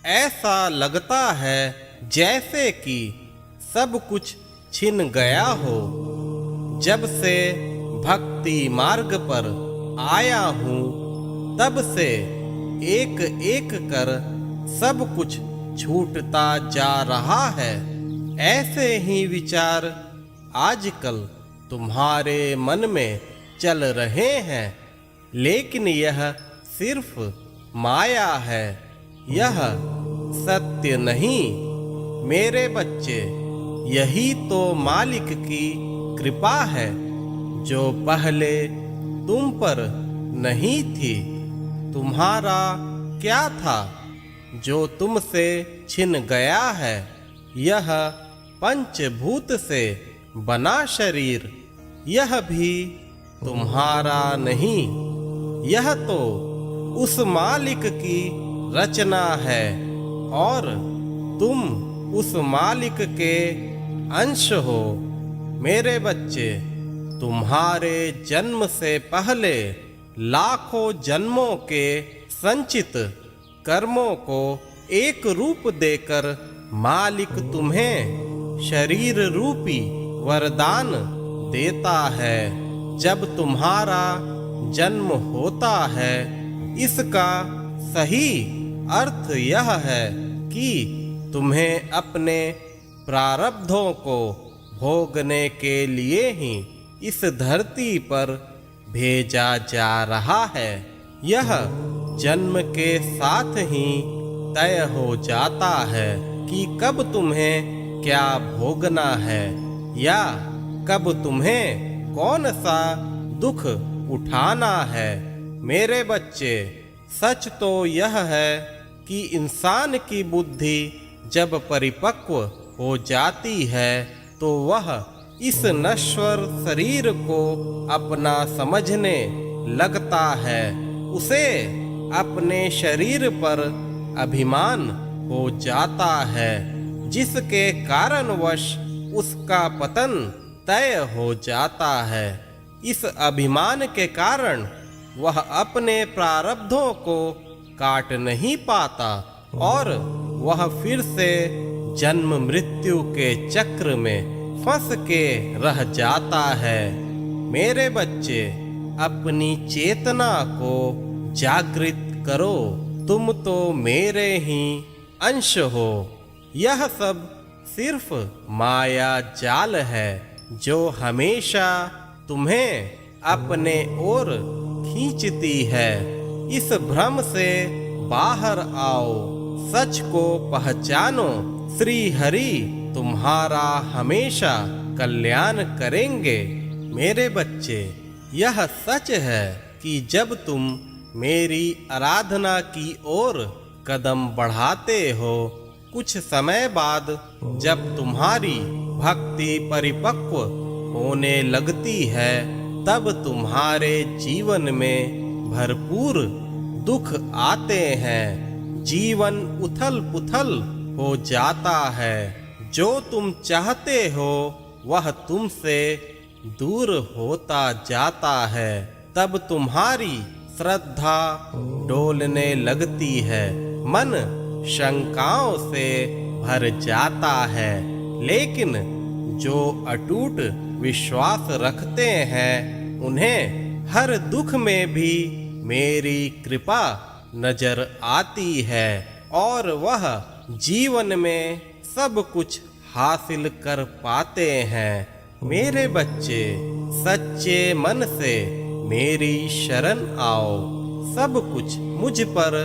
ऐसा लगता है जैसे कि सब कुछ छिन गया हो। जब से भक्ति मार्ग पर आया हूँ तब से एक एक कर सब कुछ छूटता जा रहा है। ऐसे ही विचार आजकल तुम्हारे मन में चल रहे हैं, लेकिन यह सिर्फ माया है, यह सत्य नहीं। मेरे बच्चे, यही तो मालिक की कृपा है जो पहले तुम पर नहीं थी। तुम्हारा क्या था जो तुमसे छिन गया है? यह पंचभूत से बना शरीर, यह भी तुम्हारा नहीं। यह तो उस मालिक की रचना है और तुम उस मालिक के अंश हो। मेरे बच्चे, तुम्हारे जन्म से पहले लाखों जन्मों के संचित कर्मों को एक रूप देकर मालिक तुम्हें शरीर रूपी वरदान देता है। जब तुम्हारा जन्म होता है, इसका सही अर्थ यह है कि तुम्हें अपने प्रारब्धों को भोगने के लिए ही इस धरती पर भेजा जा रहा है। यह जन्म के साथ ही तय हो जाता है कि कब तुम्हें क्या भोगना है या कब तुम्हें कौन सा दुख उठाना है। मेरे बच्चे, सच तो यह है कि इंसान की बुद्धि जब परिपक्व हो जाती है तो वह इस नश्वर शरीर को अपना समझने लगता है। उसे अपने शरीर पर अभिमान हो जाता है, जिसके कारणवश उसका पतन तय हो जाता है। इस अभिमान के कारण वह अपने प्रारब्धों को काट नहीं पाता और वह फिर से जन्म मृत्यु के चक्र में फंस के रह जाता है। मेरे बच्चे, अपनी चेतना को जागृत करो। तुम तो मेरे ही अंश हो। यह सब सिर्फ माया जाल है जो हमेशा तुम्हें अपने ओर खींचती है। इस भ्रम से बाहर आओ, सच को पहचानो। श्री हरि तुम्हारा हमेशा कल्याण करेंगे। मेरे बच्चे, यह सच है कि जब तुम मेरी आराधना की ओर कदम बढ़ाते हो, कुछ समय बाद जब तुम्हारी भक्ति परिपक्व होने लगती है, तब तुम्हारे जीवन में भरपूर दुख आते हैं। जीवन उथल पुथल हो जाता है। जो तुम चाहते हो वह तुमसे दूर होता जाता है। तब तुम्हारी श्रद्धा डोलने लगती है, मन शंकाओं से भर जाता है। लेकिन जो अटूट विश्वास रखते हैं, उन्हें हर दुख में भी मेरी कृपा नजर आती है और वह जीवन में सब कुछ हासिल कर पाते हैं। मेरे बच्चे, सच्चे मन से मेरी शरण आओ। सब कुछ मुझ पर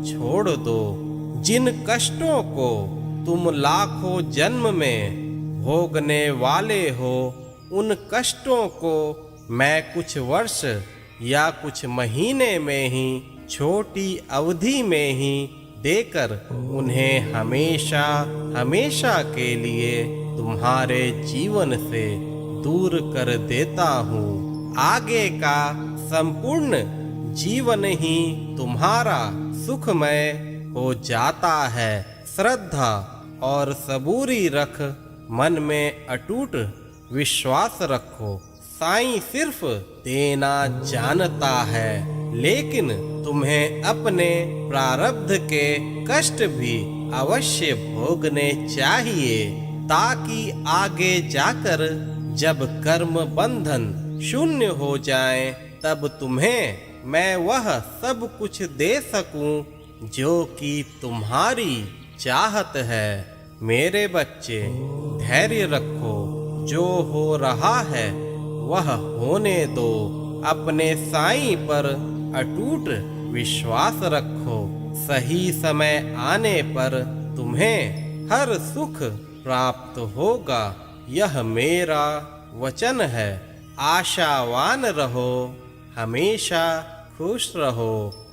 छोड़ दो। जिन कष्टों को तुम लाखों जन्म में भोगने वाले हो, उन कष्टों को मैं कुछ वर्ष या कुछ महीने में ही, छोटी अवधि में ही देकर उन्हें हमेशा हमेशा के लिए तुम्हारे जीवन से दूर कर देता हूँ। आगे का संपूर्ण जीवन ही तुम्हारा सुखमय हो जाता है। श्रद्धा और सबूरी रख, मन में अटूट विश्वास रखो। साईं सिर्फ देना जानता है, लेकिन तुम्हें अपने प्रारब्ध के कष्ट भी अवश्य भोगने चाहिए, ताकि आगे जाकर जब कर्म बंधन शून्य हो जाए तब तुम्हें मैं वह सब कुछ दे सकूं जो कि तुम्हारी चाहत है। मेरे बच्चे, धैर्य रखो, जो हो रहा है वह होने दो। अपने साईं पर अटूट विश्वास रखो। सही समय आने पर तुम्हें हर सुख प्राप्त होगा, यह मेरा वचन है। आशावान रहो, हमेशा खुश रहो।